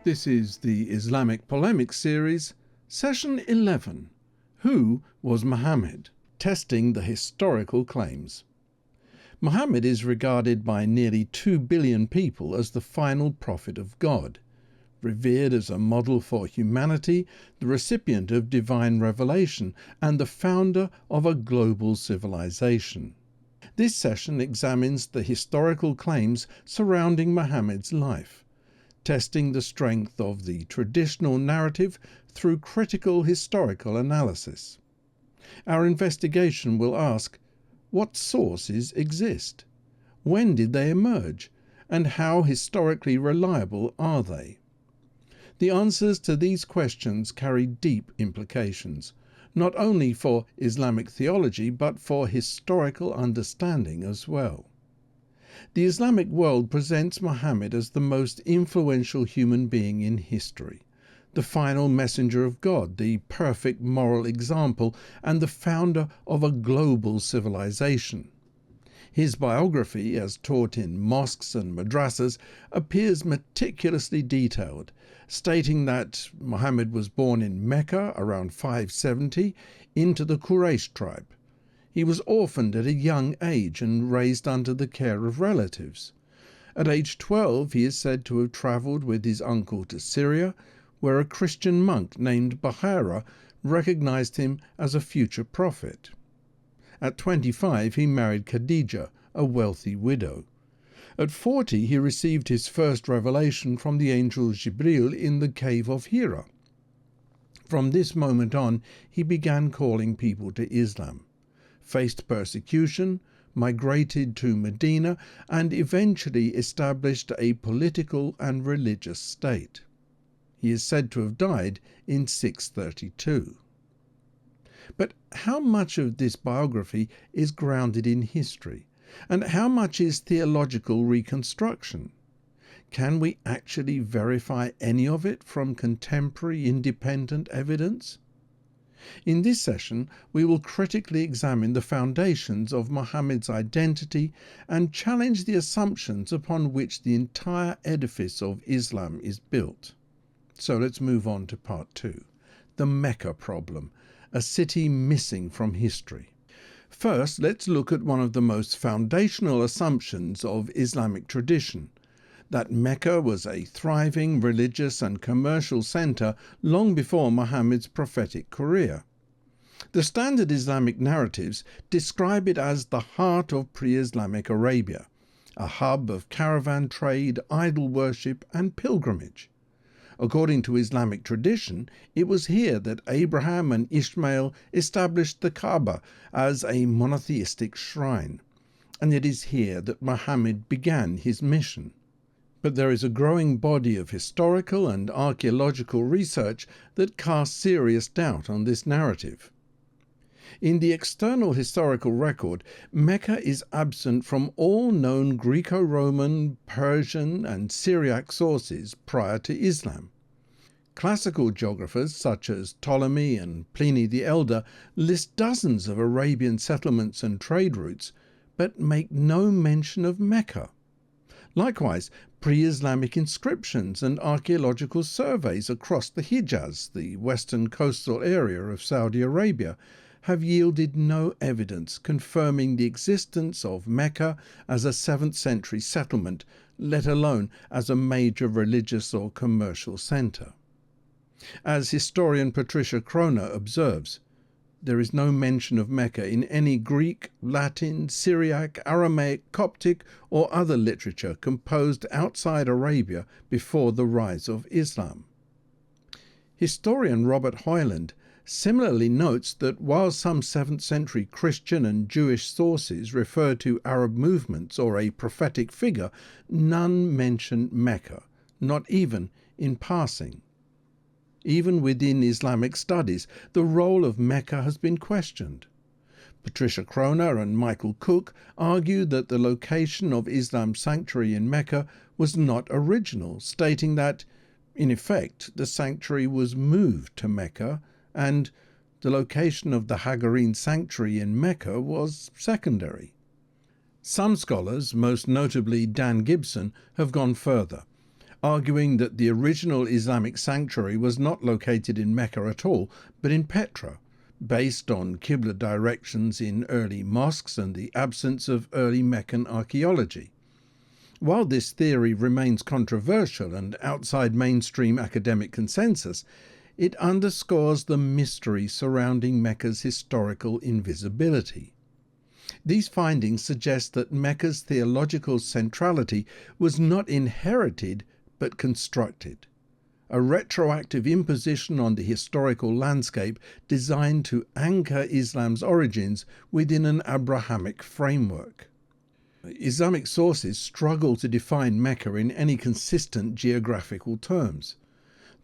This is the Islamic Polemics series, Session 11, Who was Muhammad? Testing the Historical Claims. Muhammad is regarded by nearly 2 billion people as the final prophet of God, revered as a model for humanity, the recipient of divine revelation, and the founder of a global civilization. This session examines the historical claims surrounding Muhammad's life, testing the strength of the traditional narrative through critical historical analysis. Our investigation will ask, what sources exist? When did they emerge? And how historically reliable are they? The answers to these questions carry deep implications, not only for Islamic theology but for historical understanding as well. The Islamic world presents Muhammad as the most influential human being in history, the final messenger of God, the perfect moral example, and the founder of a global civilization. His biography, as taught in mosques and madrasas, appears meticulously detailed, stating that Muhammad was born in Mecca around 570 into the Quraysh tribe. He was orphaned at a young age and raised under the care of relatives. At age 12, he is said to have travelled with his uncle to Syria, where a Christian monk named Bahira recognized him as a future prophet. At 25, he married Khadija, a wealthy widow. At 40, he received his first revelation from the angel Jibril in the cave of Hira. From this moment on, he began calling people to Islam, faced persecution, migrated to Medina, and eventually established a political and religious state. He is said to have died in 632. But how much of this biography is grounded in history, and how much is theological reconstruction? Can we actually verify any of it from contemporary independent evidence? In this session, we will critically examine the foundations of Muhammad's identity and challenge the assumptions upon which the entire edifice of Islam is built. So let's move on to part 2, the Mecca problem, a city missing from history. First, let's look at one of the most foundational assumptions of Islamic tradition, that Mecca was a thriving religious and commercial centre long before Muhammad's prophetic career. The standard Islamic narratives describe it as the heart of pre-Islamic Arabia, a hub of caravan trade, idol worship, and pilgrimage. According to Islamic tradition, it was here that Abraham and Ishmael established the Kaaba as a monotheistic shrine, and it is here that Muhammad began his mission. But there is a growing body of historical and archaeological research that casts serious doubt on this narrative. In the external historical record, Mecca is absent from all known Greco-Roman, Persian, and Syriac sources prior to Islam. Classical geographers such as Ptolemy and Pliny the Elder list dozens of Arabian settlements and trade routes, but make no mention of Mecca. Likewise, pre-Islamic inscriptions and archaeological surveys across the Hijaz, the western coastal area of Saudi Arabia, have yielded no evidence confirming the existence of Mecca as a 7th century settlement, let alone as a major religious or commercial centre. As historian Patricia Kroner observes, there is no mention of Mecca in any Greek, Latin, Syriac, Aramaic, Coptic, or other literature composed outside Arabia before the rise of Islam. Historian Robert Hoyland similarly notes that while some 7th century Christian and Jewish sources refer to Arab movements or a prophetic figure, none mention Mecca, not even in passing. Even within Islamic studies, the role of Mecca has been questioned. Patricia Kroner and Michael Cook argue that the location of Islam's sanctuary in Mecca was not original, stating that, in effect, the sanctuary was moved to Mecca, and the location of the Hagarine sanctuary in Mecca was secondary. Some scholars, most notably Dan Gibson, have gone further, arguing that the original Islamic sanctuary was not located in Mecca at all, but in Petra, based on Qibla directions in early mosques and the absence of early Meccan archaeology. While this theory remains controversial and outside mainstream academic consensus, it underscores the mystery surrounding Mecca's historical invisibility. These findings suggest that Mecca's theological centrality was not inherited but constructed, a retroactive imposition on the historical landscape designed to anchor Islam's origins within an Abrahamic framework. Islamic sources struggle to define Mecca in any consistent geographical terms.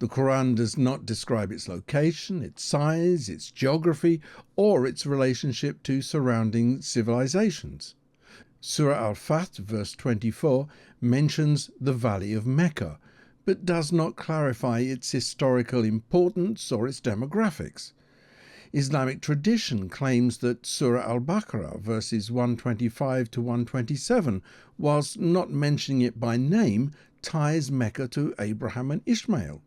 The Qur'an does not describe its location, its size, its geography, or its relationship to surrounding civilizations. Surah Al-Fath, verse 24, mentions the Valley of Mecca, but does not clarify its historical importance or its demographics. Islamic tradition claims that Surah Al-Baqarah, verses 125 to 127, whilst not mentioning it by name, ties Mecca to Abraham and Ishmael.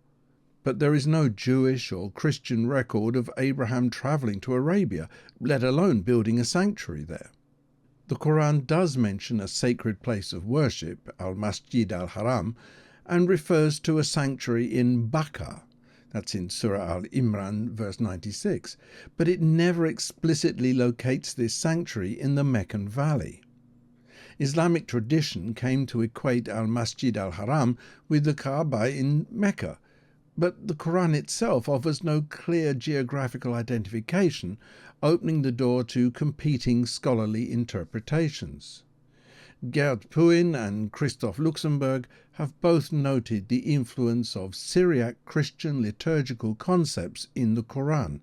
But there is no Jewish or Christian record of Abraham travelling to Arabia, let alone building a sanctuary there. The Qur'an does mention a sacred place of worship, al-Masjid al-Haram, and refers to a sanctuary in Bakka, that's in Surah Al-Imran, verse 96, but it never explicitly locates this sanctuary in the Meccan Valley. Islamic tradition came to equate al-Masjid al-Haram with the Kaaba in Mecca, but the Qur'an itself offers no clear geographical identification, opening the door to competing scholarly interpretations. Gerd Puin and Christoph Luxemburg have both noted the influence of Syriac Christian liturgical concepts in the Qur'an,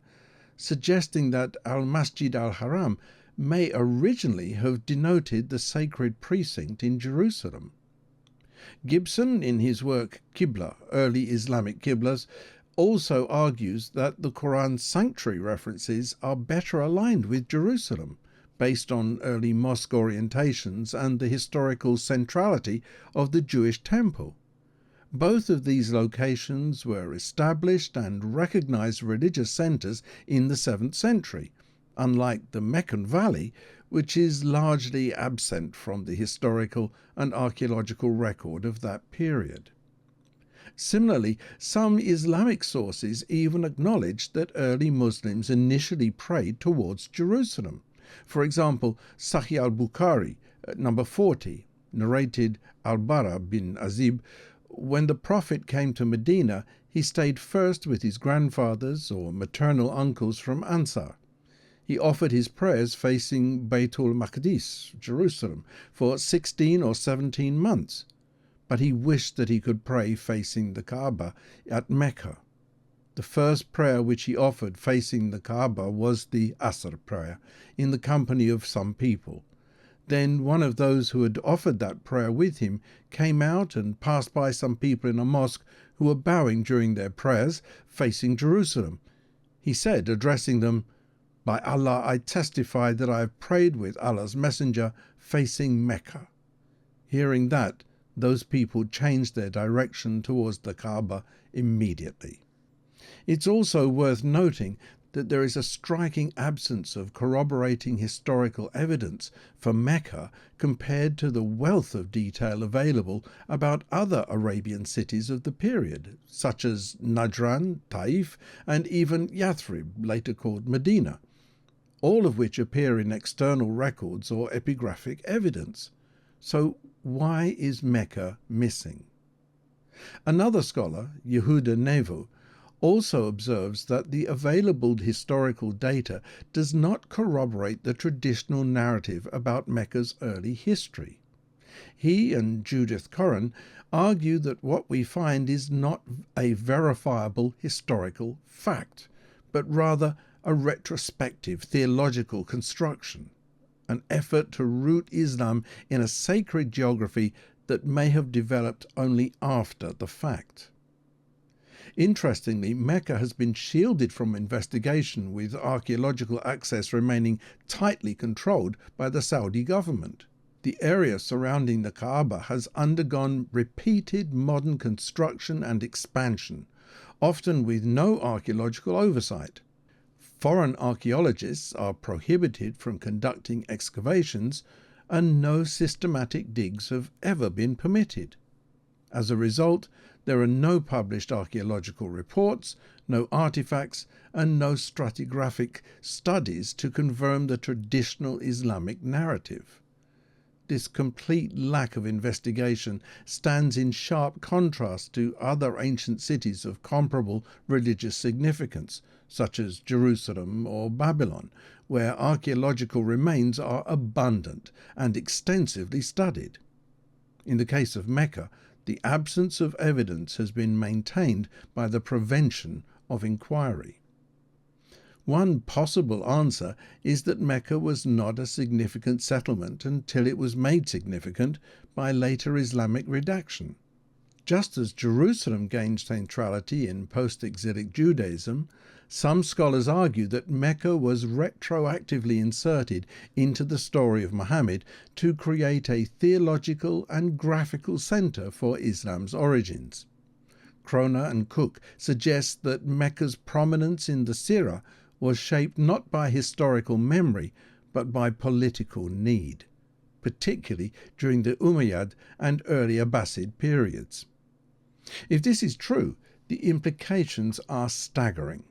suggesting that al-Masjid al-Haram may originally have denoted the sacred precinct in Jerusalem. Gibson, in his work Qibla, Early Islamic Qiblas, also argues that the Qur'an's sanctuary references are better aligned with Jerusalem, based on early mosque orientations and the historical centrality of the Jewish temple. Both of these locations were established and recognized religious centers in the 7th century, unlike the Meccan Valley, which is largely absent from the historical and archaeological record of that period. Similarly, some Islamic sources even acknowledge that early Muslims initially prayed towards Jerusalem. For example, Sahih al-Bukhari, number 40, narrated al-Bara bin Azib, when the Prophet came to Medina, he stayed first with his grandfathers or maternal uncles from Ansar. He offered his prayers facing Baytul Maqdis, Jerusalem, for 16 or 17 months, but he wished that he could pray facing the Kaaba at Mecca. The first prayer which he offered facing the Kaaba was the Asr prayer, in the company of some people. Then one of those who had offered that prayer with him came out and passed by some people in a mosque who were bowing during their prayers, facing Jerusalem. He said, addressing them, "By Allah, I testify that I have prayed with Allah's Messenger facing Mecca." Hearing that, those people changed their direction towards the Kaaba immediately. It's also worth noting that there is a striking absence of corroborating historical evidence for Mecca compared to the wealth of detail available about other Arabian cities of the period, such as Najran, Taif, and even Yathrib, later called Medina, all of which appear in external records or epigraphic evidence. So why is Mecca missing? Another scholar, Yehuda Nevo, also observes that the available historical data does not corroborate the traditional narrative about Mecca's early history. He and Judith Corran argue that what we find is not a verifiable historical fact, but rather a retrospective theological construction, an effort to root Islam in a sacred geography that may have developed only after the fact. Interestingly, Mecca has been shielded from investigation, with archaeological access remaining tightly controlled by the Saudi government. The area surrounding the Kaaba has undergone repeated modern construction and expansion, often with no archaeological oversight. Foreign archaeologists are prohibited from conducting excavations, and no systematic digs have ever been permitted. As a result, there are no published archaeological reports, no artifacts, and no stratigraphic studies to confirm the traditional Islamic narrative. This complete lack of investigation stands in sharp contrast to other ancient cities of comparable religious significance, such as Jerusalem or Babylon, where archaeological remains are abundant and extensively studied. In the case of Mecca, the absence of evidence has been maintained by the prevention of inquiry. One possible answer is that Mecca was not a significant settlement until it was made significant by later Islamic redaction. Just as Jerusalem gained centrality in post-exilic Judaism, some scholars argue that Mecca was retroactively inserted into the story of Muhammad to create a theological and graphical centre for Islam's origins. Kroner and Cook suggest that Mecca's prominence in the Sirah was shaped not by historical memory but by political need, particularly during the Umayyad and early Abbasid periods. If this is true, the implications are staggering.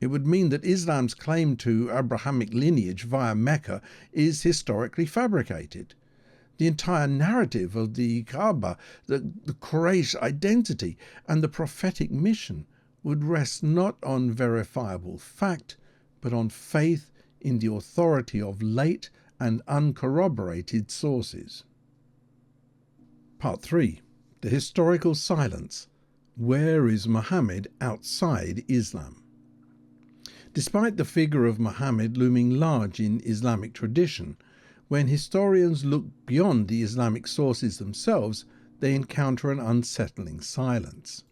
It would mean that Islam's claim to Abrahamic lineage via Mecca is historically fabricated. The entire narrative of the Kaaba, the Quraysh identity, and the prophetic mission would rest not on verifiable fact, but on faith in the authority of late and uncorroborated sources. Part 3. The historical silence. Where is Muhammad outside Islam? Despite the figure of Muhammad looming large in Islamic tradition, when historians look beyond the Islamic sources themselves, they encounter an unsettling silence.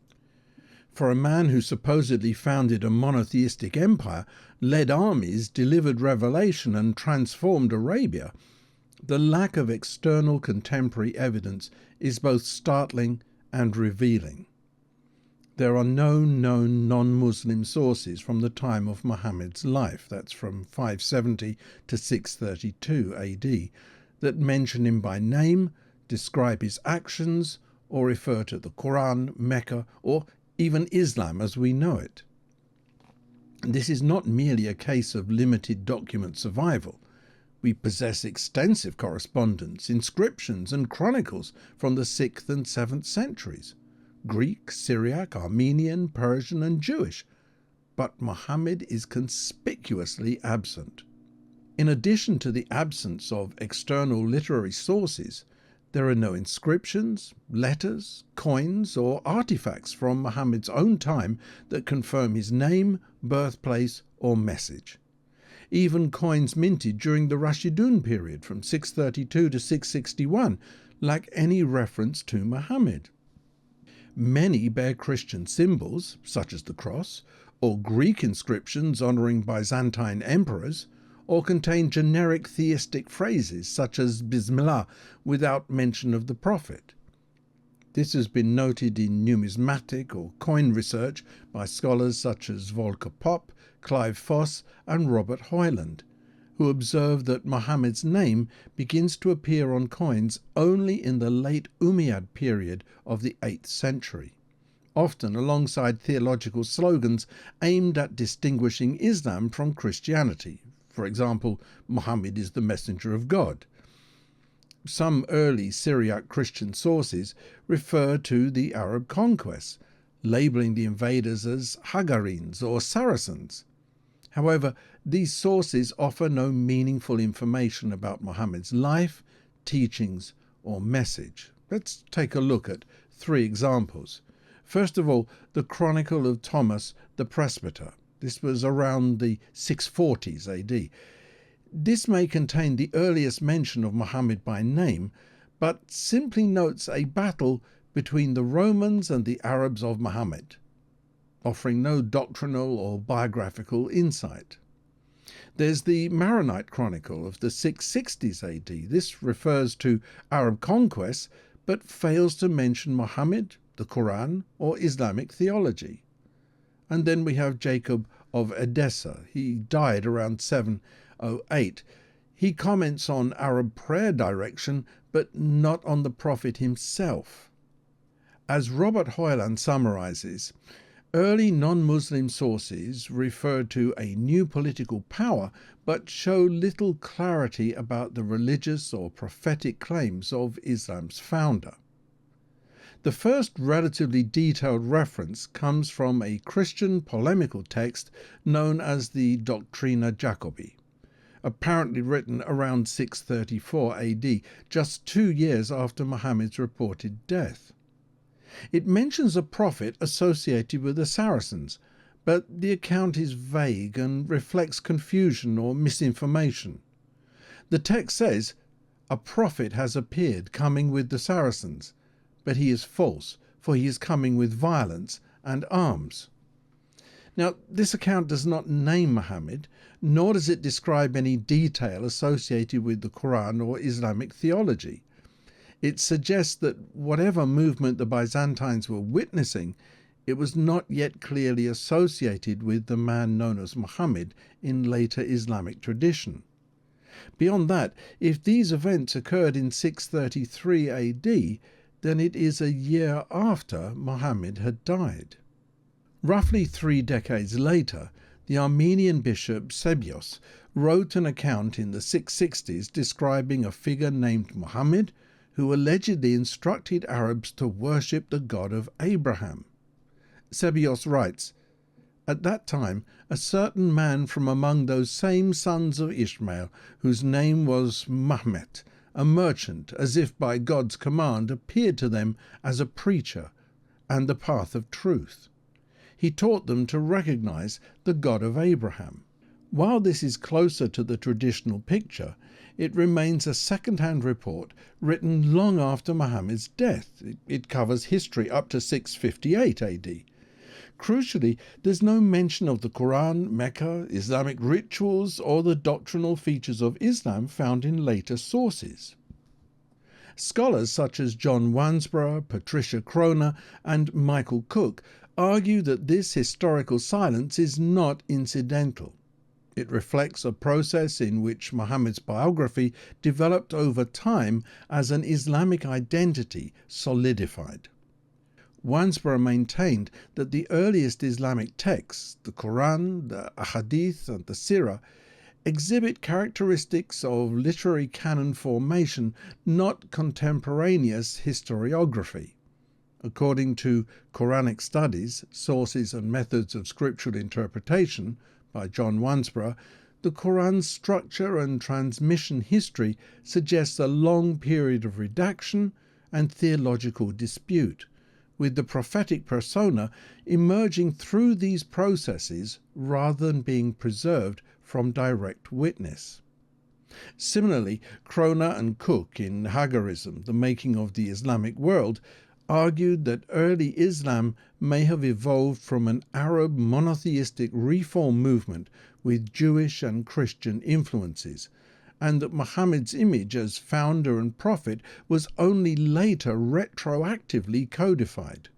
For a man who supposedly founded a monotheistic empire, led armies, delivered revelation, and transformed Arabia, the lack of external contemporary evidence is both startling and revealing. There are no known non-Muslim sources from the time of Muhammad's life, that's from 570 to 632 AD, that mention him by name, describe his actions, or refer to the Qur'an, Mecca, or even Islam as we know it. This is not merely a case of limited document survival. We possess extensive correspondence, inscriptions, and chronicles from the 6th and 7th centuries. Greek, Syriac, Armenian, Persian, and Jewish, but Muhammad is conspicuously absent. In addition to the absence of external literary sources, there are no inscriptions, letters, coins, or artifacts from Muhammad's own time that confirm his name, birthplace, or message. Even coins minted during the Rashidun period from 632 to 661 lack any reference to Muhammad. Many bear Christian symbols, such as the cross, or Greek inscriptions honouring Byzantine emperors, or contain generic theistic phrases such as Bismillah without mention of the Prophet. This has been noted in numismatic or coin research by scholars such as Volker Popp, Clive Foss, and Robert Hoyland, who observe that Muhammad's name begins to appear on coins only in the late Umayyad period of the 8th century, often alongside theological slogans aimed at distinguishing Islam from Christianity. For example, Muhammad is the messenger of God. Some early Syriac Christian sources refer to the Arab conquests, labelling the invaders as Hagarenes or Saracens. However, these sources offer no meaningful information about Muhammad's life, teachings, or message. Let's take a look at 3 examples. First of all, the Chronicle of Thomas the Presbyter. This was around the 640s AD. This may contain the earliest mention of Muhammad by name, but simply notes a battle between the Romans and the Arabs of Muhammad, offering no doctrinal or biographical insight. There's the Maronite Chronicle of the 660s AD. This refers to Arab conquests, but fails to mention Muhammad, the Qur'an, or Islamic theology. And then we have Jacob of Edessa. He died around 708. He comments on Arab prayer direction, but not on the Prophet himself. As Robert Hoyland summarizes, early non-Muslim sources refer to a new political power, but show little clarity about the religious or prophetic claims of Islam's founder. The first relatively detailed reference comes from a Christian polemical text known as the Doctrina Jacobi, apparently written around 634 AD, just 2 years after Muhammad's reported death. It mentions a prophet associated with the Saracens, but the account is vague and reflects confusion or misinformation. The text says, "A prophet has appeared coming with the Saracens, but he is false, for he is coming with violence and arms." Now, this account does not name Muhammad, nor does it describe any detail associated with the Qur'an or Islamic theology. It suggests that whatever movement the Byzantines were witnessing, it was not yet clearly associated with the man known as Muhammad in later Islamic tradition. Beyond that, if these events occurred in 633 AD, then it is a year after Muhammad had died. Roughly 3 decades later, the Armenian bishop Sebios wrote an account in the 660s describing a figure named Muhammad who allegedly instructed Arabs to worship the God of Abraham. Sebios writes, "At that time, a certain man from among those same sons of Ishmael, whose name was Mahmet, a merchant, as if by God's command, appeared to them as a preacher and the path of truth. He taught them to recognize the God of Abraham." While this is closer to the traditional picture, it remains a second-hand report written long after Muhammad's death. It covers history up to 658 AD. Crucially, there's no mention of the Qur'an, Mecca, Islamic rituals, or the doctrinal features of Islam found in later sources. Scholars such as John Wansborough, Patricia Kroner, and Michael Cook argue that this historical silence is not incidental. It reflects a process in which Muhammad's biography developed over time as an Islamic identity solidified. Wansborough maintained that the earliest Islamic texts, the Qur'an, the Hadith, and the Sirah, exhibit characteristics of literary canon formation, not contemporaneous historiography. According to Quranic Studies, Sources and Methods of Scriptural Interpretation, by John Wansborough, the Qur'an's structure and transmission history suggests a long period of redaction and theological dispute, with the prophetic persona emerging through these processes rather than being preserved from direct witness. Similarly, Kroner and Cook in Hagarism, The Making of the Islamic World, argued that early Islam may have evolved from an Arab monotheistic reform movement with Jewish and Christian influences, and that Muhammad's image as founder and prophet was only later retroactively codified.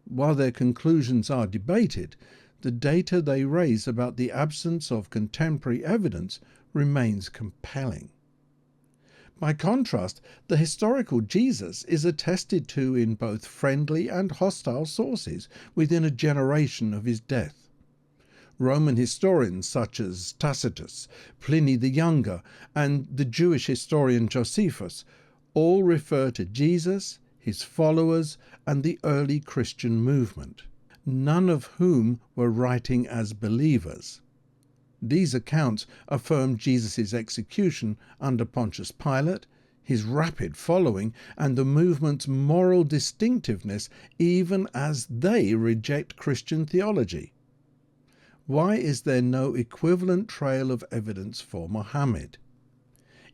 While their conclusions are debated, the data they raise about the absence of contemporary evidence remains compelling. By contrast, the historical Jesus is attested to in both friendly and hostile sources within a generation of his death. Roman historians such as Tacitus, Pliny the Younger, and the Jewish historian Josephus all refer to Jesus, his followers, and the early Christian movement, none of whom were writing as believers. These accounts affirm Jesus' execution under Pontius Pilate, his rapid following, and the movement's moral distinctiveness even as they reject Christian theology. Why is there no equivalent trail of evidence for Muhammad?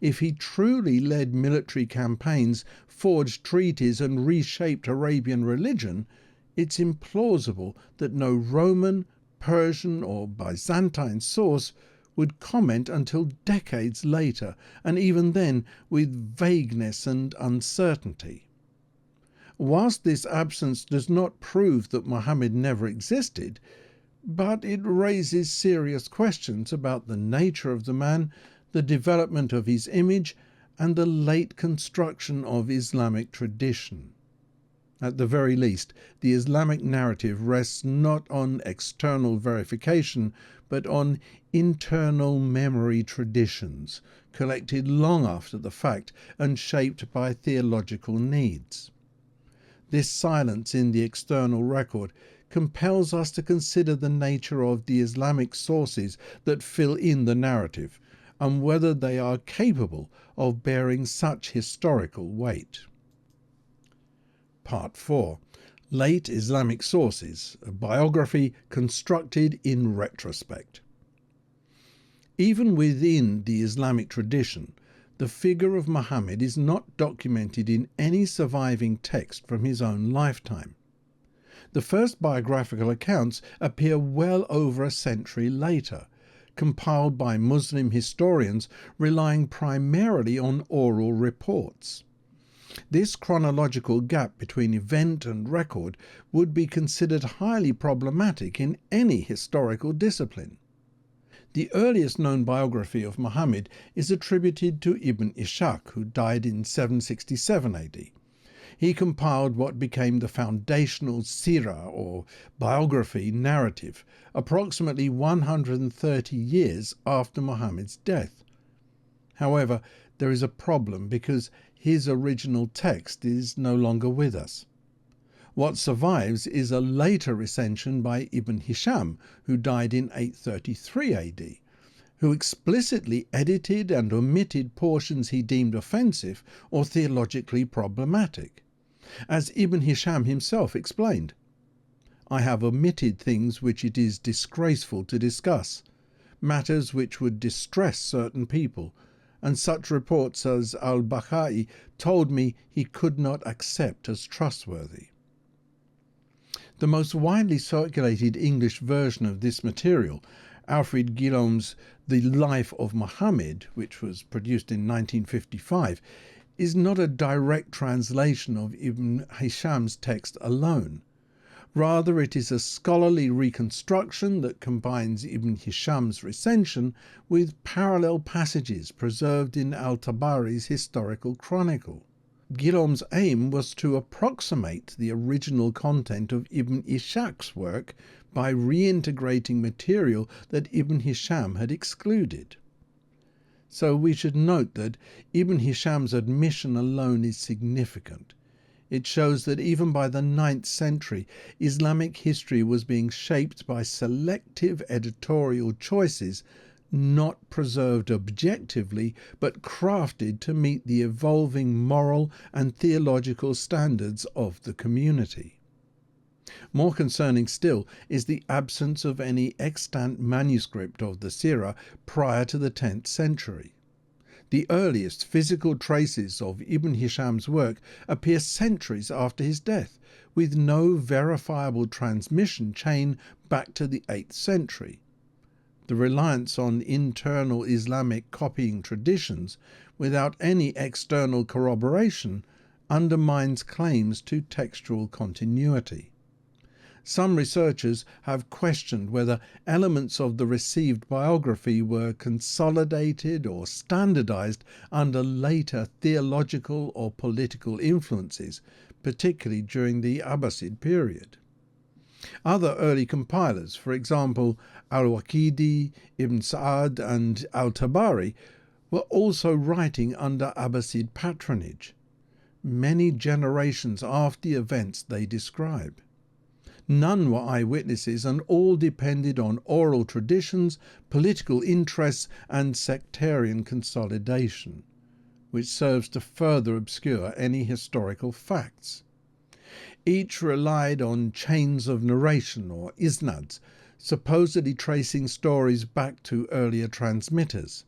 If he truly led military campaigns, forged treaties, and reshaped Arabian religion, it's implausible that no Roman, Persian, or Byzantine source would comment until decades later, and even then with vagueness and uncertainty. Whilst this absence does not prove that Muhammad never existed, but it raises serious questions about the nature of the man, the development of his image, and the late construction of Islamic tradition. At the very least, the Islamic narrative rests not on external verification, but on internal memory traditions, collected long after the fact and shaped by theological needs. This silence in the external record compels us to consider the nature of the Islamic sources that fill in the narrative, and whether they are capable of bearing such historical weight. Part 4. Late Islamic Sources, a biography constructed in retrospect. Even within the Islamic tradition, the figure of Muhammad is not documented in any surviving text from his own lifetime. The first biographical accounts appear well over a century later, compiled by Muslim historians relying primarily on oral reports. This chronological gap between event and record would be considered highly problematic in any historical discipline. The earliest known biography of Muhammad is attributed to Ibn Ishaq, who died in 767 AD. He compiled what became the foundational Sirah, or biography narrative, approximately 130 years after Muhammad's death. However, there is a problem because his original text is no longer with us. What survives is a later recension by Ibn Hisham, who died in 833 AD, who explicitly edited and omitted portions he deemed offensive or theologically problematic. As Ibn Hisham himself explained, "I have omitted things which it is disgraceful to discuss, matters which would distress certain people, and such reports as al-Bakhai told me he could not accept as trustworthy." The most widely circulated English version of this material, Alfred Guillaume's The Life of Muhammad, which was produced in 1955, is not a direct translation of Ibn Hisham's text alone. Rather, it is a scholarly reconstruction that combines Ibn Hisham's recension with parallel passages preserved in al-Tabari's historical chronicle. Guillaume's aim was to approximate the original content of Ibn Ishaq's work by reintegrating material that Ibn Hisham had excluded. So we should note that Ibn Hisham's admission alone is significant. It shows that even by the 9th century, Islamic history was being shaped by selective editorial choices, not preserved objectively, but crafted to meet the evolving moral and theological standards of the community. More concerning still is the absence of any extant manuscript of the Sirah prior to the 10th century. The earliest physical traces of Ibn Hisham's work appear centuries after his death, with no verifiable transmission chain back to the 8th century. The reliance on internal Islamic copying traditions, without any external corroboration, undermines claims to textual continuity. Some researchers have questioned whether elements of the received biography were consolidated or standardized under later theological or political influences, particularly during the Abbasid period. Other early compilers, for example al-Waqidi, Ibn Sa'ad and al-Tabari, were also writing under Abbasid patronage, many generations after the events they describe. None were eyewitnesses, and all depended on oral traditions, political interests, and sectarian consolidation, which serves to further obscure any historical facts. Each relied on chains of narration, or isnads, supposedly tracing stories back to earlier transmitters.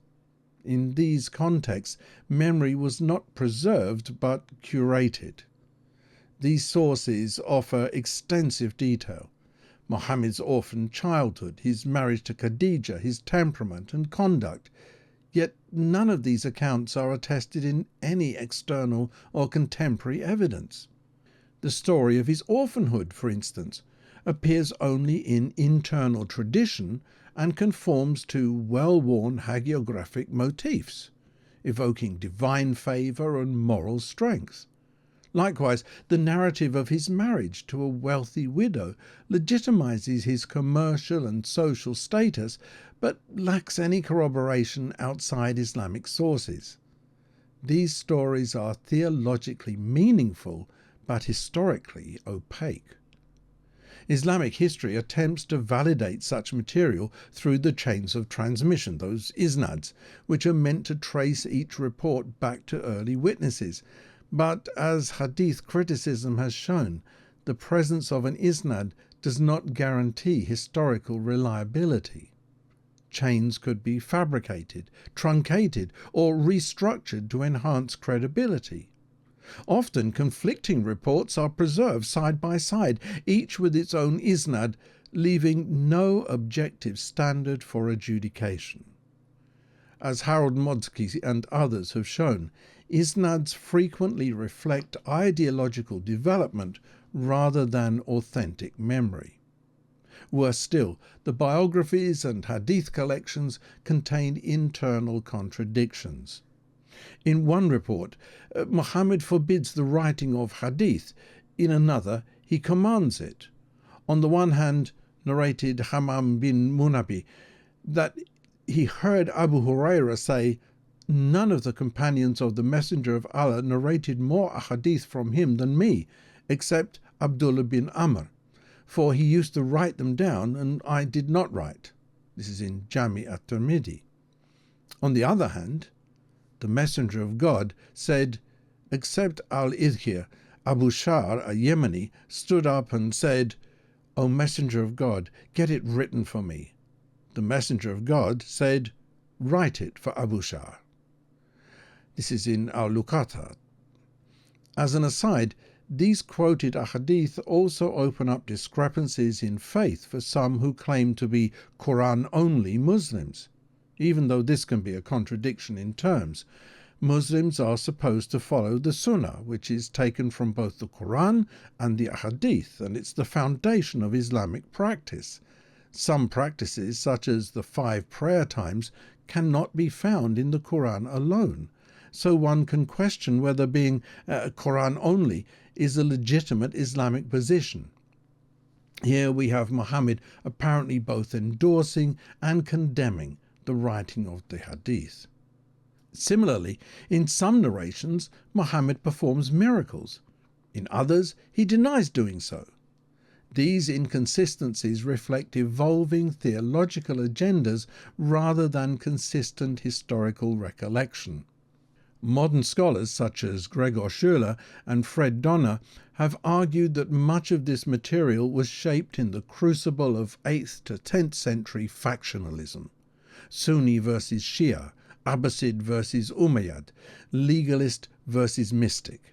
In these contexts, memory was not preserved but curated. These sources offer extensive detail, Muhammad's orphaned childhood, his marriage to Khadija, his temperament and conduct. Yet none of these accounts are attested in any external or contemporary evidence. The story of his orphanhood, for instance, appears only in internal tradition and conforms to well-worn hagiographic motifs, evoking divine favour and moral strength. Likewise, the narrative of his marriage to a wealthy widow legitimizes his commercial and social status, but lacks any corroboration outside Islamic sources. These stories are theologically meaningful, but historically opaque. Islamic history attempts to validate such material through the chains of transmission, those isnads, which are meant to trace each report back to early witnesses. But as hadith criticism has shown, the presence of an isnad does not guarantee historical reliability. Chains could be fabricated, truncated, or restructured to enhance credibility. Often conflicting reports are preserved side by side, each with its own isnad, leaving no objective standard for adjudication. As Harold Modsky and others have shown, isnads frequently reflect ideological development rather than authentic memory. Worse still, the biographies and hadith collections contain internal contradictions. In one report, Muhammad forbids the writing of hadith. In another, he commands it. On the one hand, narrated Hammam bin Munabi that he heard Abu Huraira say, "None of the companions of the Messenger of Allah narrated more ahadith from him than me, except Abdullah bin Amr, for he used to write them down and I did not write." This is in Jami at-Tirmidhi. On the other hand, the Messenger of God said, "Except al-Idhir, Abu Shar, a Yemeni, stood up and said, 'O Messenger of God, get it written for me.' The Messenger of God said, 'Write it for Abu Shar.'" This is in al-Luqata. As an aside, these quoted ahadith also open up discrepancies in faith for some who claim to be Qur'an-only Muslims. Even though this can be a contradiction in terms, Muslims are supposed to follow the Sunnah, which is taken from both the Qur'an and the ahadith, and it's the foundation of Islamic practice. Some practices, such as the 5 prayer times, cannot be found in the Qur'an alone, so one can question whether being Qur'an only is a legitimate Islamic position. Here we have Muhammad apparently both endorsing and condemning the writing of the hadith. Similarly, in some narrations, Muhammad performs miracles. In others, he denies doing so. These inconsistencies reflect evolving theological agendas rather than consistent historical recollection. Modern scholars such as Gregor Schuler and Fred Donner have argued that much of this material was shaped in the crucible of 8th to 10th century factionalism. Sunni versus Shia, Abbasid versus Umayyad, legalist versus mystic.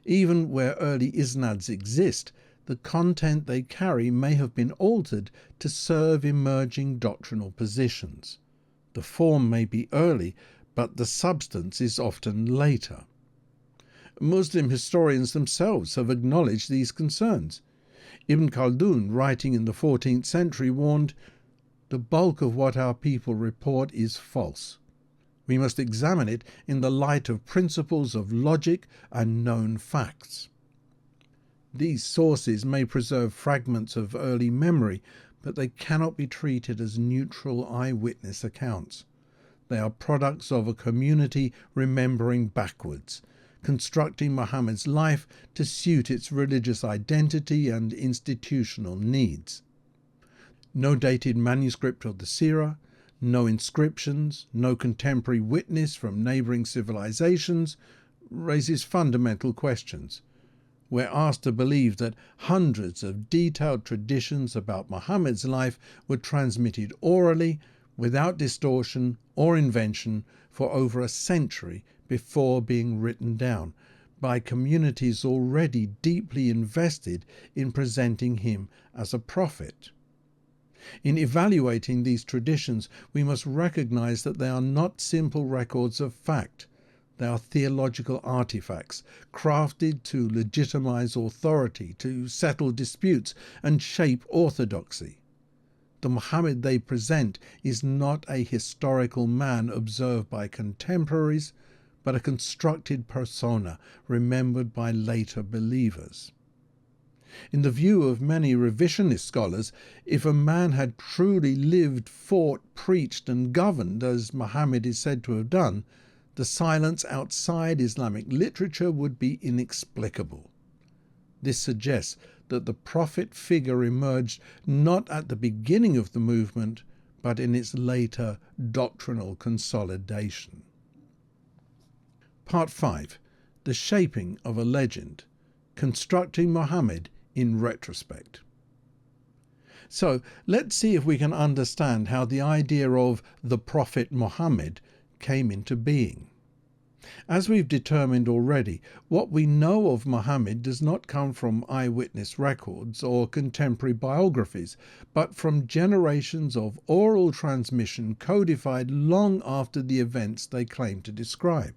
Even where early isnads exist, the content they carry may have been altered to serve emerging doctrinal positions. The form may be early, but the substance is often later. Muslim historians themselves have acknowledged these concerns. Ibn Khaldun, writing in the 14th century, warned, "The bulk of what our people report is false. We must examine it in the light of principles of logic and known facts." These sources may preserve fragments of early memory, but they cannot be treated as neutral eyewitness accounts. They are products of a community remembering backwards, constructing Muhammad's life to suit its religious identity and institutional needs. No dated manuscript of the Sirah, no inscriptions, no contemporary witness from neighbouring civilizations raises fundamental questions. We're asked to believe that hundreds of detailed traditions about Muhammad's life were transmitted orally, without distortion or invention, for over a century before being written down. by communities already deeply invested in presenting him as a prophet. In evaluating these traditions, we must recognize that they are not simple records of fact. They are theological artifacts, crafted to legitimize authority, to settle disputes, and shape orthodoxy. The Muhammad they present is not a historical man observed by contemporaries, but a constructed persona remembered by later believers. In the view of many revisionist scholars, if a man had truly lived, fought, preached, and governed as Muhammad is said to have done, the silence outside Islamic literature would be inexplicable. This suggests that the prophet figure emerged not at the beginning of the movement, but in its later doctrinal consolidation. Part 5. The Shaping of a Legend. Constructing Muhammad in retrospect. So, let's see if we can understand how the idea of the Prophet Muhammad came into being. As we've determined already, what we know of Muhammad does not come from eyewitness records or contemporary biographies, but from generations of oral transmission codified long after the events they claim to describe.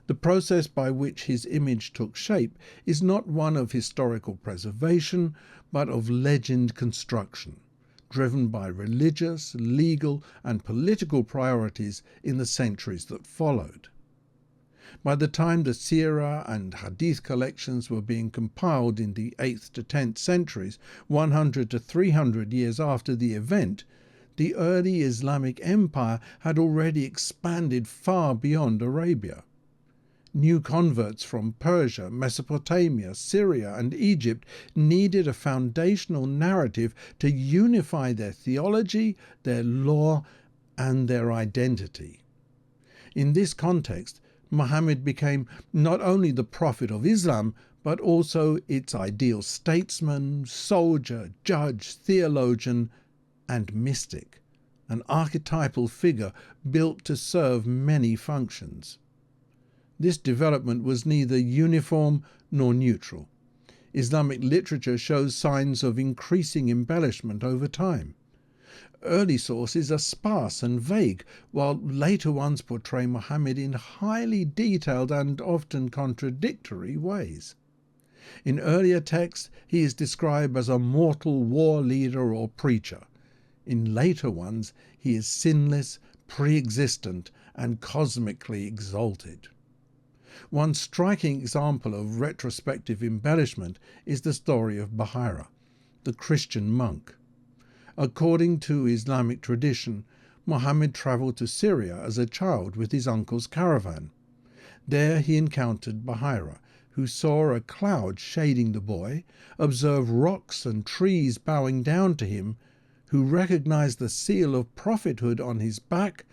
The process by which his image took shape is not one of historical preservation, but of legend construction, driven by religious, legal, and political priorities in the centuries that followed. By the time the Sirah and Hadith collections were being compiled in the 8th to 10th centuries, 100 to 300 years after the event, the early Islamic empire had already expanded far beyond Arabia. New converts from Persia, Mesopotamia, Syria, and Egypt needed a foundational narrative to unify their theology, their law, and their identity. In this context, Muhammad became not only the prophet of Islam, but also its ideal statesman, soldier, judge, theologian, and mystic, an archetypal figure built to serve many functions. This development was neither uniform nor neutral. Islamic literature shows signs of increasing embellishment over time. Early sources are sparse and vague, while later ones portray Muhammad in highly detailed and often contradictory ways. In earlier texts, he is described as a mortal war leader or preacher. In later ones, he is sinless, pre-existent, and cosmically exalted. One striking example of retrospective embellishment is the story of Bahira, the Christian monk. According to Islamic tradition, Muhammad travelled to Syria as a child with his uncle's caravan. There he encountered Bahira, who saw a cloud shading the boy, observed rocks and trees bowing down to him, who recognized the seal of prophethood on his back,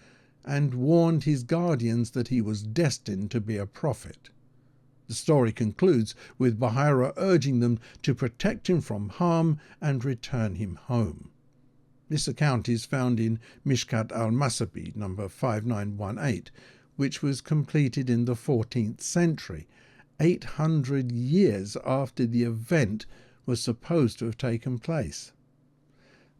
and warned his guardians that he was destined to be a prophet. The story concludes with Bahira urging them to protect him from harm and return him home. This account is found in Mishkat al-Masabi, number 5918, which was completed in the 14th century, 800 years after the event was supposed to have taken place.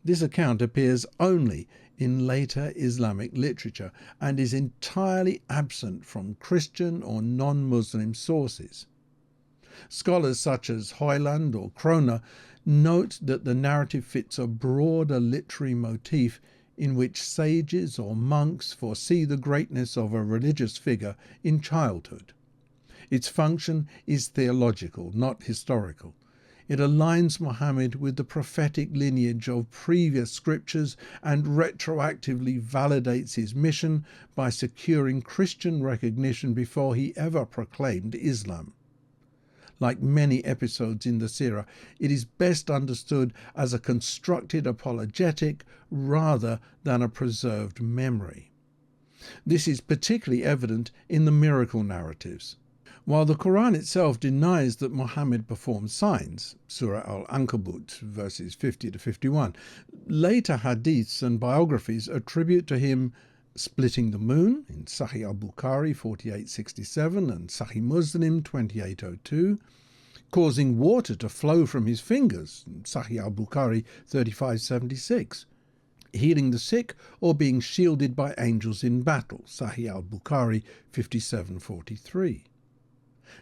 This account appears only in later Islamic literature and is entirely absent from Christian or non-Muslim sources. Scholars such as Hoyland or Kroner note that the narrative fits a broader literary motif in which sages or monks foresee the greatness of a religious figure in childhood. Its function is theological, not historical. It aligns Muhammad with the prophetic lineage of previous scriptures and retroactively validates his mission by securing Christian recognition before he ever proclaimed Islam. Like many episodes in the Sirah, it is best understood as a constructed apologetic rather than a preserved memory. This is particularly evident in the miracle narratives. While the Qur'an itself denies that Muhammad performed signs, Surah Al-Ankabut, verses 50 to 51, later hadiths and biographies attribute to him splitting the moon in Sahih al-Bukhari 4867 and Sahih Muslim 2802, causing water to flow from his fingers in Sahih al-Bukhari 3576, healing the sick or being shielded by angels in battle, Sahih al-Bukhari 5743.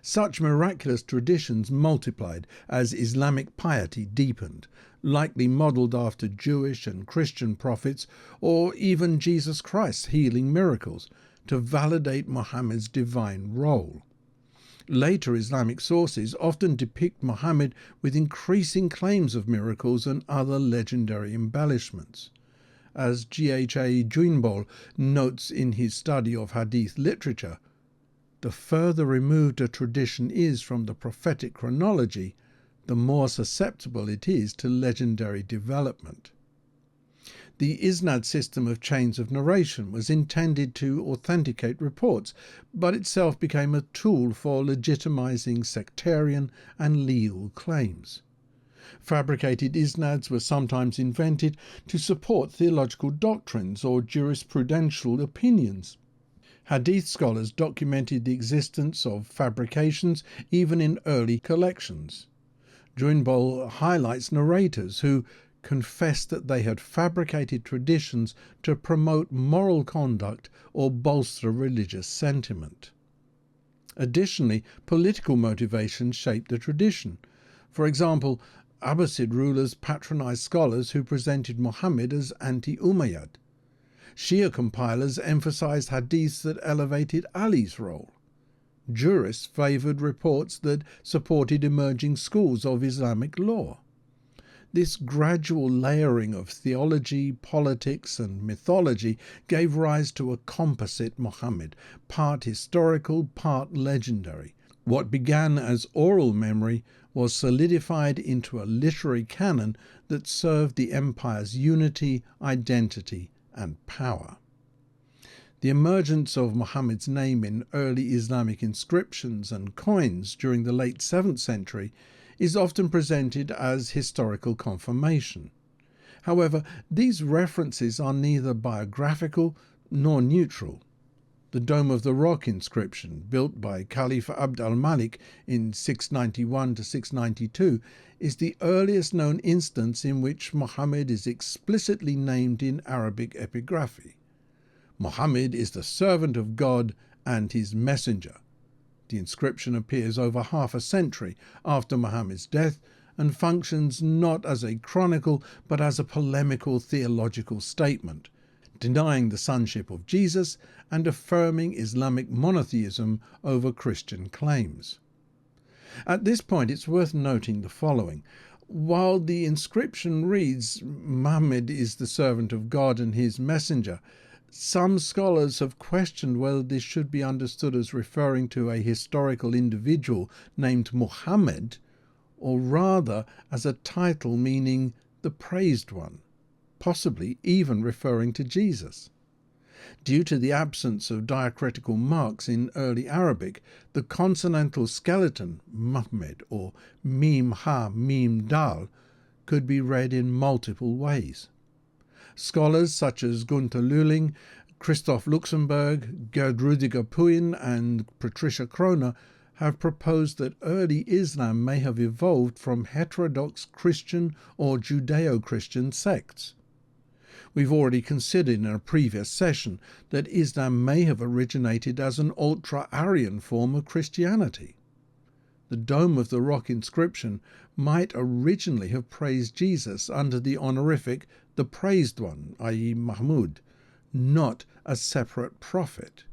Such miraculous traditions multiplied as Islamic piety deepened, likely modelled after Jewish and Christian prophets or even Jesus Christ's healing miracles, to validate Muhammad's divine role. Later Islamic sources often depict Muhammad with increasing claims of miracles and other legendary embellishments. As G.H.A. Juinbol notes in his study of Hadith literature, the further removed a tradition is from the prophetic chronology, the more susceptible it is to legendary development. The Isnad system of chains of narration was intended to authenticate reports, but itself became a tool for legitimizing sectarian and legal claims. Fabricated isnads were sometimes invented to support theological doctrines or jurisprudential opinions. Hadith scholars documented the existence of fabrications even in early collections. Juinbol highlights narrators who confessed that they had fabricated traditions to promote moral conduct or bolster religious sentiment. Additionally, political motivations shaped the tradition. For example, Abbasid rulers patronized scholars who presented Muhammad as anti-Umayyad. Shia compilers emphasized hadiths that elevated Ali's role. Jurists favored reports that supported emerging schools of Islamic law. This gradual layering of theology, politics, and mythology gave rise to a composite Muhammad, part historical, part legendary. What began as oral memory was solidified into a literary canon that served the empire's unity, identity, and power. The emergence of Muhammad's name in early Islamic inscriptions and coins during the late 7th century is often presented as historical confirmation. However, these references are neither biographical nor neutral. The Dome of the Rock inscription, built by Caliph Abd al-Malik in 691 to 692, is the earliest known instance in which Muhammad is explicitly named in Arabic epigraphy. Muhammad is the servant of God and his messenger. The inscription appears over half a century after Muhammad's death and functions not as a chronicle but as a polemical theological statement, denying the sonship of Jesus and affirming Islamic monotheism over Christian claims. At this point it's worth noting the following. While the inscription reads, "Muhammad is the servant of God and his messenger," some scholars have questioned whether this should be understood as referring to a historical individual named Muhammad, or rather as a title meaning the praised one, possibly even referring to Jesus. Due to the absence of diacritical marks in early Arabic, the consonantal skeleton, Muhammad, or Mim Ha Mim Dal, could be read in multiple ways. Scholars such as Gunther Lühling, Christoph Luxemburg, Gerd Rüdiger Puin, and Patricia Kroner have proposed that early Islam may have evolved from heterodox Christian or Judeo-Christian sects. We've already considered in a previous session that Islam may have originated as an ultra-Aryan form of Christianity. The Dome of the Rock inscription might originally have praised Jesus under the honorific the Praised One, i.e. Mahmud, not a separate prophet.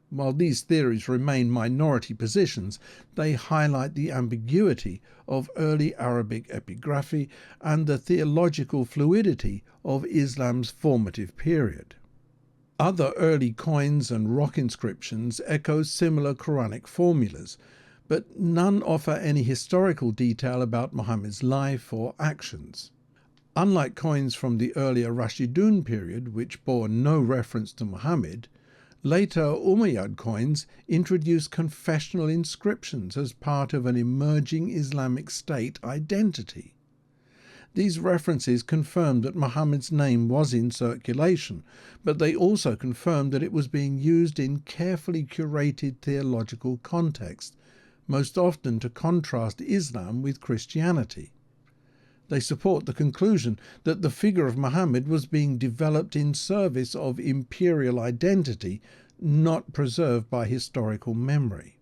While these theories remain minority positions, they highlight the ambiguity of early Arabic epigraphy and the theological fluidity of Islam's formative period. Other early coins and rock inscriptions echo similar Quranic formulas, but none offer any historical detail about Muhammad's life or actions. Unlike coins from the earlier Rashidun period, which bore no reference to Muhammad, later Umayyad coins introduced confessional inscriptions as part of an emerging Islamic state identity. These references confirmed that Muhammad's name was in circulation, but they also confirmed that it was being used in carefully curated theological contexts, most often to contrast Islam with Christianity. They support the conclusion that the figure of Muhammad was being developed in service of imperial identity, not preserved by historical memory.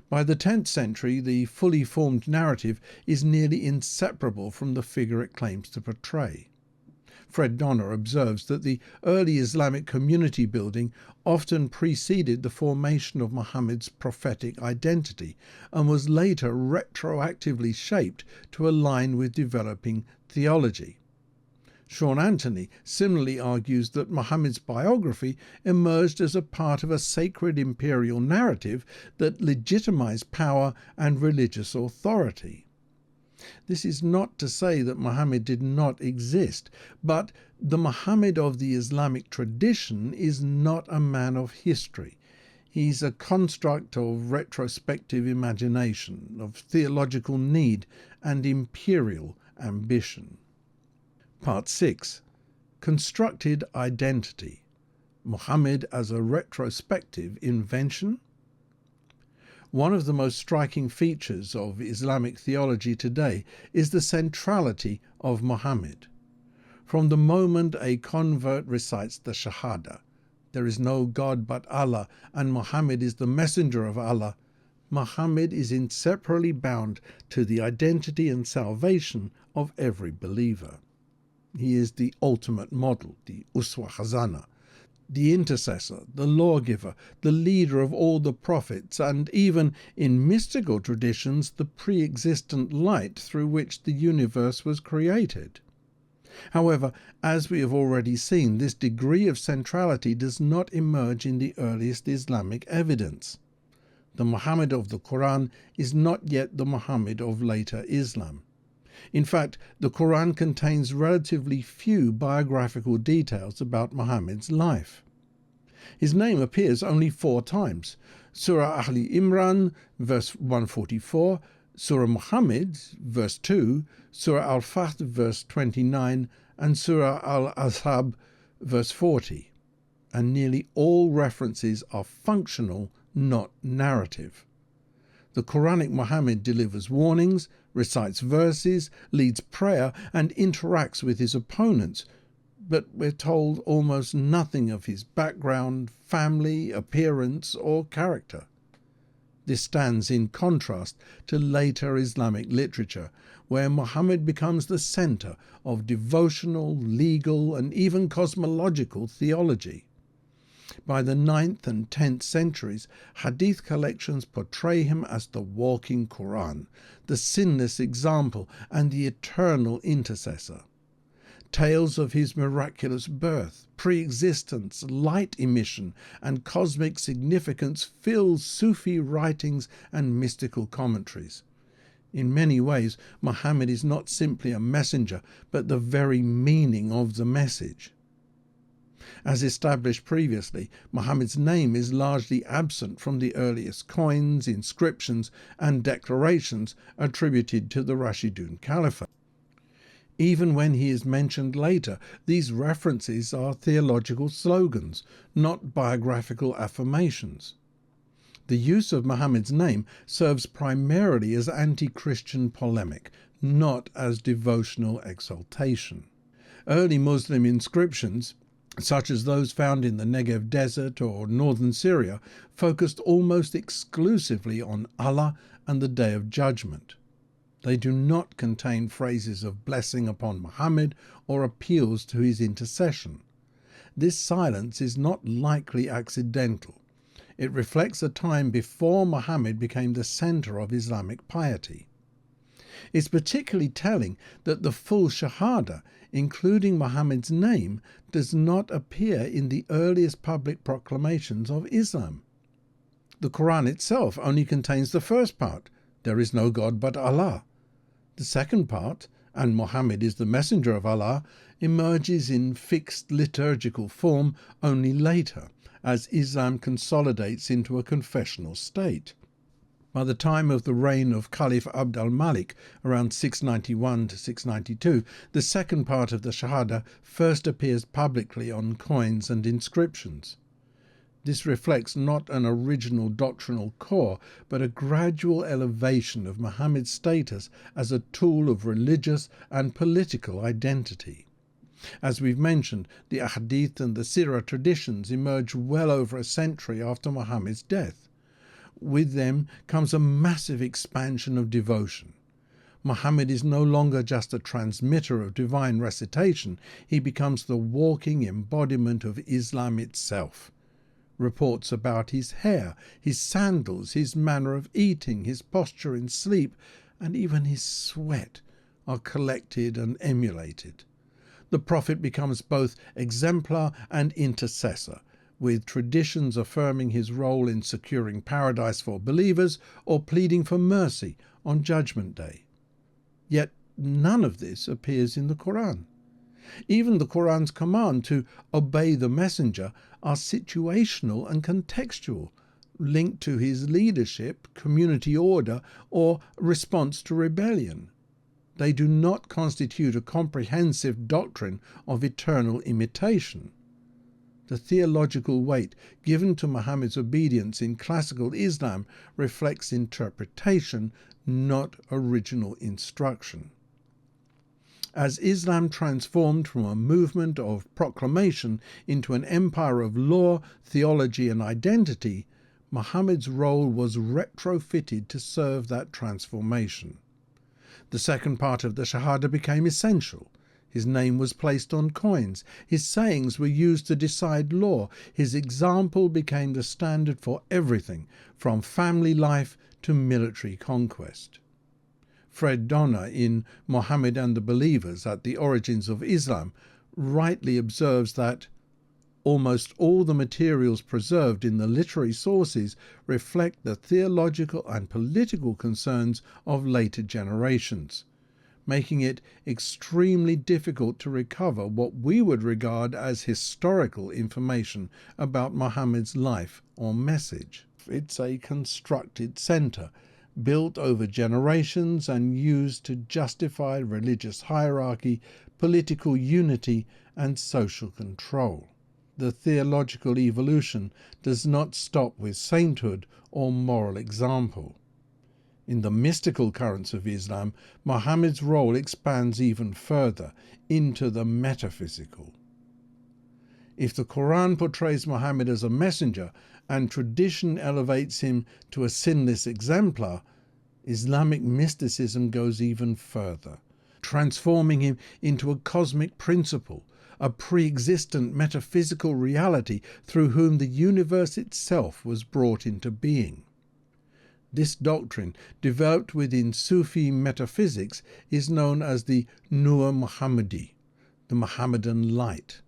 By the 10th century, the fully formed narrative is nearly inseparable from the figure it claims to portray. Fred Donner observes that the early Islamic community building often preceded the formation of Muhammad's prophetic identity and was later retroactively shaped to align with developing theology. Sean Anthony similarly argues that Muhammad's biography emerged as a part of a sacred imperial narrative that legitimized power and religious authority. This is not to say that Muhammad did not exist, but the Muhammad of the Islamic tradition is not a man of history. He's a construct of retrospective imagination, of theological need and imperial ambition. Part 6. Constructed Identity. Muhammad as a retrospective invention? One of the most striking features of Islamic theology today is the centrality of Muhammad. From the moment a convert recites the Shahada, "There is no God but Allah, and Muhammad is the messenger of Allah," Muhammad is inseparably bound to the identity and salvation of every believer. He is the ultimate model, the Uswa Hasana, the intercessor, the lawgiver, the leader of all the prophets, and even, in mystical traditions, the pre-existent light through which the universe was created. However, as we have already seen, this degree of centrality does not emerge in the earliest Islamic evidence. The Muhammad of the Qur'an is not yet the Muhammad of later Islam. In fact, the Qur'an contains relatively few biographical details about Muhammad's life. His name appears only 4 times: Surah Ali Imran, verse 144, Surah Muhammad, verse 2, Surah Al-Fath, verse 29, and Surah Al-Azhab, verse 40. And nearly all references are functional, not narrative. The Quranic Muhammad delivers warnings, recites verses, leads prayer, and interacts with his opponents, but we're told almost nothing of his background, family, appearance, or character. This stands in contrast to later Islamic literature, where Muhammad becomes the center of devotional, legal, and even cosmological theology. By the 9th and 10th centuries, Hadith collections portray him as the walking Qur'an, the sinless example, and the eternal intercessor. Tales of his miraculous birth, pre-existence, light emission, and cosmic significance fill Sufi writings and mystical commentaries. In many ways, Muhammad is not simply a messenger, but the very meaning of the message. As established previously, Muhammad's name is largely absent from the earliest coins, inscriptions, and declarations attributed to the Rashidun Caliphate. Even when he is mentioned later, these references are theological slogans, not biographical affirmations. The use of Muhammad's name serves primarily as anti-Christian polemic, not as devotional exaltation. Early Muslim inscriptions, such as those found in the Negev Desert or northern Syria, focused almost exclusively on Allah and the Day of Judgment. They do not contain phrases of blessing upon Muhammad or appeals to his intercession. This silence is not likely accidental. It reflects a time before Muhammad became the center of Islamic piety. It's particularly telling that the full Shahada, including Muhammad's name, does not appear in the earliest public proclamations of Islam. The Qur'an itself only contains the first part, "There is no God but Allah." The second part, "And Muhammad is the messenger of Allah," emerges in fixed liturgical form only later, as Islam consolidates into a confessional state. By the time of the reign of Caliph Abd al-Malik, around 691 to 692, the second part of the Shahada first appears publicly on coins and inscriptions. This reflects not an original doctrinal core, but a gradual elevation of Muhammad's status as a tool of religious and political identity. As we've mentioned, the Hadith and the Sirah traditions emerged well over a century after Muhammad's death. With them comes a massive expansion of devotion. Muhammad is no longer just a transmitter of divine recitation, he becomes the walking embodiment of Islam itself. Reports about his hair, his sandals, his manner of eating, his posture in sleep, and even his sweat are collected and emulated. The Prophet becomes both exemplar and intercessor, with traditions affirming his role in securing paradise for believers or pleading for mercy on Judgment Day. Yet none of this appears in the Qur'an. Even the Qur'an's command to obey the messenger are situational and contextual, linked to his leadership, community order, or response to rebellion. They do not constitute a comprehensive doctrine of eternal imitation. The theological weight given to Muhammad's obedience in classical Islam reflects interpretation, not original instruction. As Islam transformed from a movement of proclamation into an empire of law, theology and identity, Muhammad's role was retrofitted to serve that transformation. The second part of the Shahada became essential. His name was placed on coins, his sayings were used to decide law, his example became the standard for everything, from family life to military conquest. Fred Donner, in Mohammed and the Believers at the Origins of Islam, rightly observes that almost all the materials preserved in the literary sources reflect the theological and political concerns of later generations, making it extremely difficult to recover what we would regard as historical information about Muhammad's life or message. It's a constructed centre, built over generations and used to justify religious hierarchy, political unity, and social control. The theological evolution does not stop with sainthood or moral example. In the mystical currents of Islam, Muhammad's role expands even further into the metaphysical. If the Qur'an portrays Muhammad as a messenger and tradition elevates him to a sinless exemplar, Islamic mysticism goes even further, transforming him into a cosmic principle, a pre-existent metaphysical reality through whom the universe itself was brought into being. This doctrine, developed within Sufi metaphysics, is known as the Nur Muhammadi, the Muhammadan light.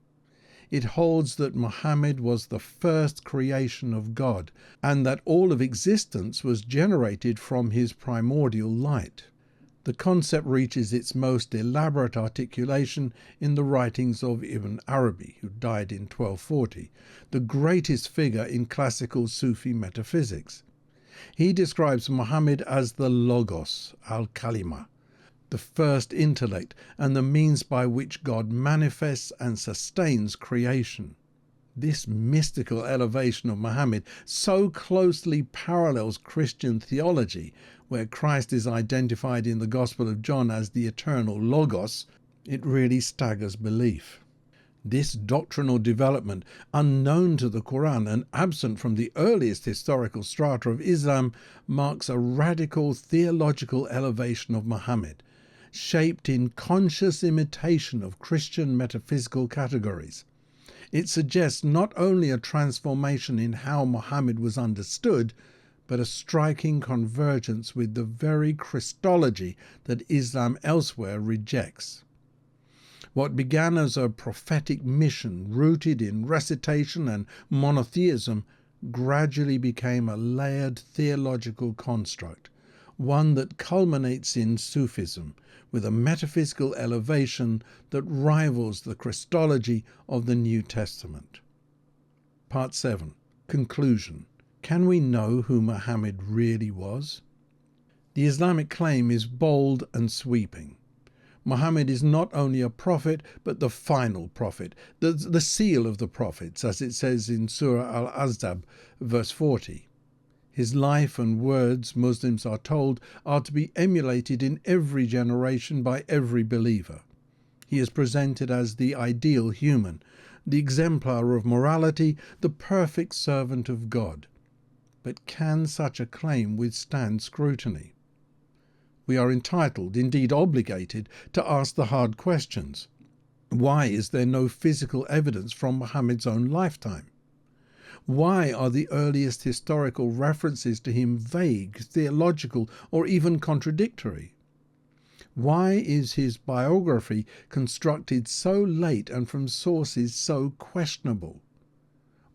It holds that Muhammad was the first creation of God, and that all of existence was generated from his primordial light. The concept reaches its most elaborate articulation in the writings of Ibn Arabi, who died in 1240, the greatest figure in classical Sufi metaphysics. He describes Muhammad as the Logos, al-Kalima, the first intellect and the means by which God manifests and sustains creation. This mystical elevation of Muhammad so closely parallels Christian theology, where Christ is identified in the Gospel of John as the eternal Logos, it really staggers belief. This doctrinal development, unknown to the Qur'an and absent from the earliest historical strata of Islam, marks a radical theological elevation of Muhammad, shaped in conscious imitation of Christian metaphysical categories. It suggests not only a transformation in how Muhammad was understood, but a striking convergence with the very Christology that Islam elsewhere rejects. What began as a prophetic mission rooted in recitation and monotheism gradually became a layered theological construct, one that culminates in Sufism, with a metaphysical elevation that rivals the Christology of the New Testament. Part 7. Conclusion. Can we know who Muhammad really was? The Islamic claim is bold and sweeping. Muhammad is not only a prophet, but the final prophet, the seal of the prophets, as it says in Surah Al-Ahzab, verse 40. His life and words, Muslims are told, are to be emulated in every generation by every believer. He is presented as the ideal human, the exemplar of morality, the perfect servant of God. But can such a claim withstand scrutiny? We are entitled, indeed obligated, to ask the hard questions. Why is there no physical evidence from Muhammad's own lifetime? Why are the earliest historical references to him vague, theological, or even contradictory? Why is his biography constructed so late and from sources so questionable?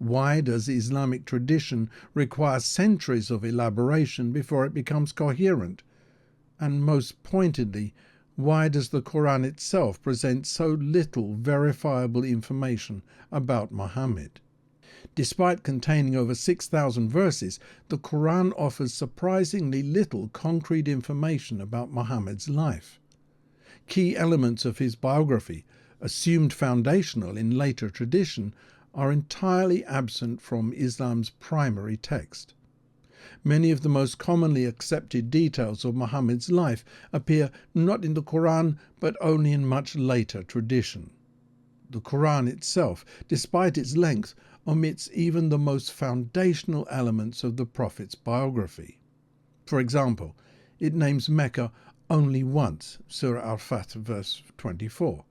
Why does Islamic tradition require centuries of elaboration before it becomes coherent? And most pointedly, why does the Qur'an itself present so little verifiable information about Muhammad? Despite containing over 6,000 verses, the Qur'an offers surprisingly little concrete information about Muhammad's life. Key elements of his biography, assumed foundational in later tradition, are entirely absent from Islam's primary text. Many of the most commonly accepted details of Muhammad's life appear not in the Qur'an but only in much later tradition. The Qur'an itself, despite its length, omits even the most foundational elements of the Prophet's biography. For example, it names Mecca only once, Surah Al-Fath, verse 24,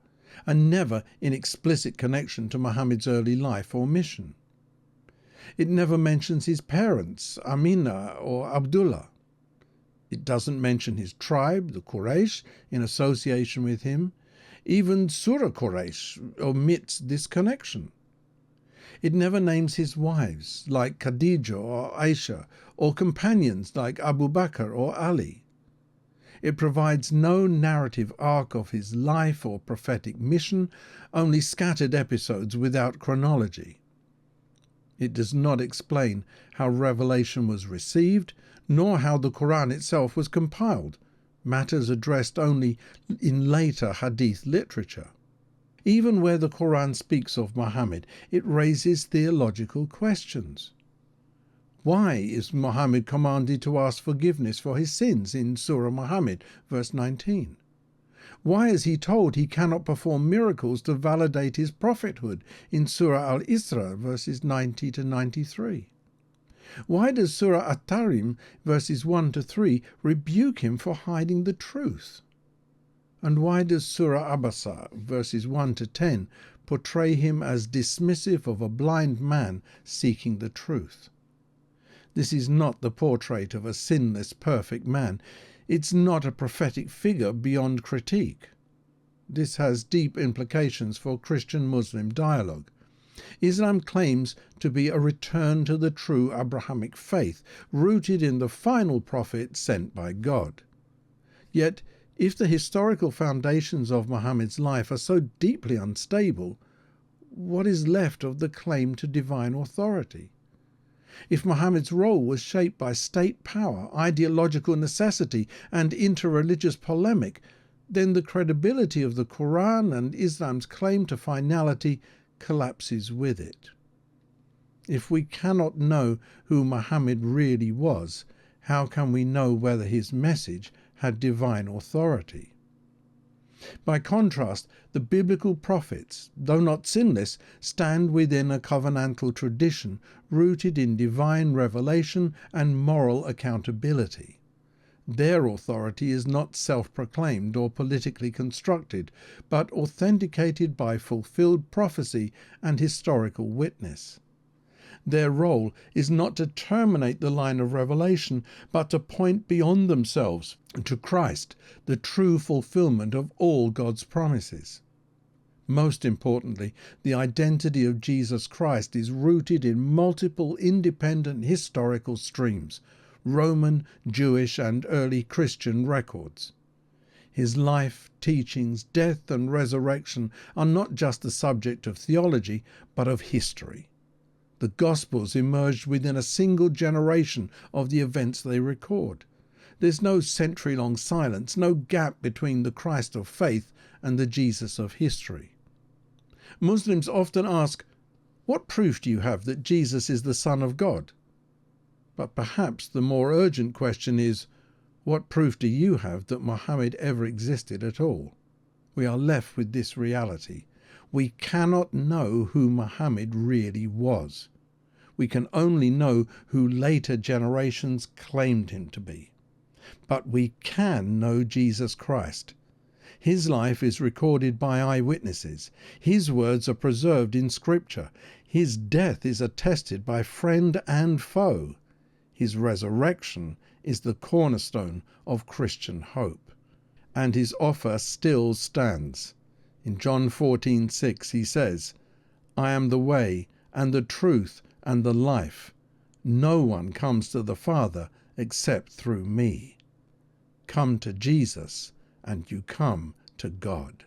and never in explicit connection to Muhammad's early life or mission. It never mentions his parents, Amina or Abdullah. It doesn't mention his tribe, the Quraysh, in association with him. Even Surah Quraysh omits this connection. It never names his wives, like Khadija or Aisha, or companions like Abu Bakr or Ali. It provides no narrative arc of his life or prophetic mission, only scattered episodes without chronology. It does not explain how revelation was received, nor how the Qur'an itself was compiled, matters addressed only in later Hadith literature. Even where the Qur'an speaks of Muhammad, it raises theological questions. Why is Muhammad commanded to ask forgiveness for his sins in Surah Muhammad, verse 19? Why is he told he cannot perform miracles to validate his prophethood in Surah Al-Isra, verses 90 to 93? Why does Surah At-Tahrim, verses 1 to 3, rebuke him for hiding the truth? And why does Surah Abasa, verses 1 to 10, portray him as dismissive of a blind man seeking the truth? This is not the portrait of a sinless, perfect man. It's not a prophetic figure beyond critique. This has deep implications for Christian-Muslim dialogue. Islam claims to be a return to the true Abrahamic faith, rooted in the final prophet sent by God. Yet, if the historical foundations of Muhammad's life are so deeply unstable, what is left of the claim to divine authority? If Muhammad's role was shaped by state power, ideological necessity, and interreligious polemic, then the credibility of the Qur'an and Islam's claim to finality collapses with it. If we cannot know who Muhammad really was, how can we know whether his message had divine authority? By contrast, the biblical prophets, though not sinless, stand within a covenantal tradition rooted in divine revelation and moral accountability. Their authority is not self-proclaimed or politically constructed, but authenticated by fulfilled prophecy and historical witness. Their role is not to terminate the line of revelation, but to point beyond themselves to Christ, the true fulfillment of all God's promises. Most importantly, the identity of Jesus Christ is rooted in multiple independent historical streams, Roman, Jewish, and early Christian records. His life, teachings, death, and resurrection are not just the subject of theology, but of history. The Gospels emerged within a single generation of the events they record. There's no century-long silence, no gap between the Christ of faith and the Jesus of history. Muslims often ask, what proof do you have that Jesus is the Son of God? But perhaps the more urgent question is, what proof do you have that Muhammad ever existed at all? We are left with this reality. We cannot know who Muhammad really was. We can only know who later generations claimed him to be. But we can know Jesus Christ. His life is recorded by eyewitnesses. His words are preserved in Scripture. His death is attested by friend and foe. His resurrection is the cornerstone of Christian hope. And his offer still stands. In John 14:6 he says, I am the way and the truth and the life. No one comes to the Father except through me. Come to Jesus and you come to God.